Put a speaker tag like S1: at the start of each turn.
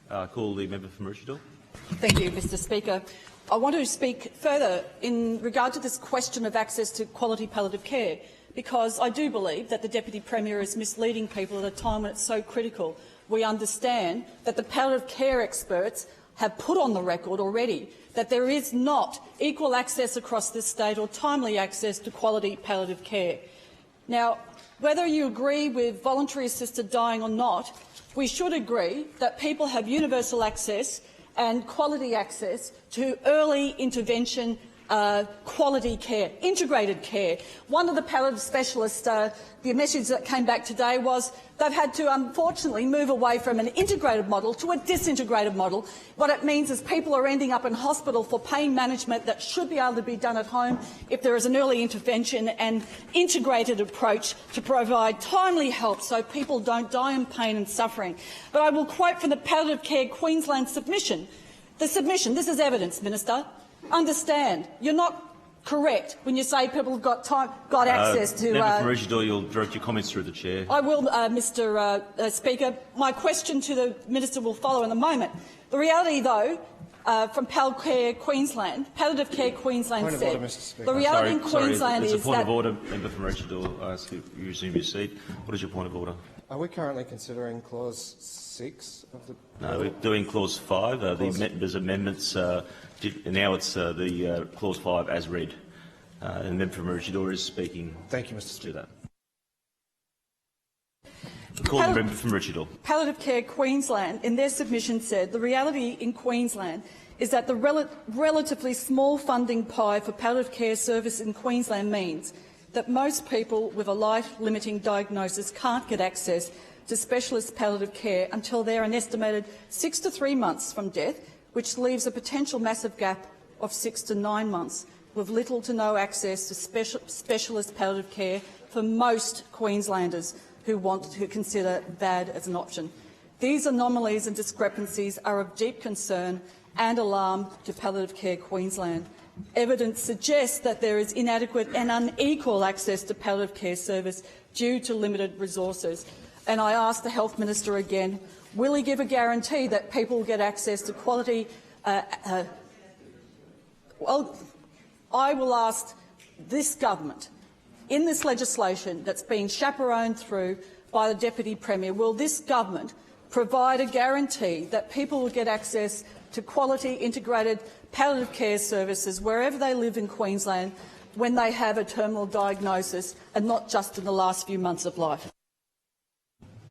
S1: Call the member from Maroochydore.
S2: Thank you, Mr Speaker. I want to speak further in regard to this question of access to quality palliative care, because I do believe that the Deputy Premier is misleading people at a time when it's so critical. We understand that the palliative care experts have put on the record already that there is not equal access across this state or timely access to quality palliative care. Now, whether you agree with voluntary assisted dying or not, we should agree that people have universal access and quality access to early intervention quality care, integrated care. One of the palliative specialists, the message that came back today was they've had to unfortunately move away from an integrated model to a disintegrated model. What it means is people are ending up in hospital for pain management that should be able to be done at home if there is an early intervention and integrated approach to provide timely help so people don't die in pain and suffering. But I will quote from the Palliative Care Queensland submission. The submission, this is evidence, Minister. Understand, you're not correct when you say people have got access to.
S1: Member from Maroochydore, you'll direct your comments through the chair.
S2: I will, Mr Speaker. My question to the minister will follow in a moment. The reality, though, from Palliative Care Queensland said the reality in Queensland is that.
S1: There's a point of order, member from Maroochydore. I ask you to resume your seat. What is your point of order?
S3: Are we currently considering clause 6 of the?
S1: No, we're doing clause 5. There's amendments. Now it's the clause 5 as read. And the member from Maroochydore is speaking.
S3: Thank you, Mr. Speaker.
S1: Call the member from Maroochydore.
S2: Palliative Care Queensland, in their submission, said the reality in Queensland is that the relatively small funding pie for palliative care service in Queensland means that most people with a life-limiting diagnosis can't get access to specialist palliative care until they're an estimated 6 to 3 months from death, which leaves a potential massive gap of 6 to 9 months, with little to no access to specialist palliative care for most Queenslanders who consider VAD as an option. These anomalies and discrepancies are of deep concern and alarm to Palliative Care Queensland. Evidence suggests that there is inadequate and unequal access to palliative care service due to limited resources. And I ask the Health Minister again, will he give a guarantee that people will get access to quality? Well, I will ask this government, in this legislation that's been chaperoned through by the Deputy Premier, will this government provide a guarantee that people will get access to quality integrated palliative care services wherever they live in Queensland when they have a terminal diagnosis and not just in the last few months of life?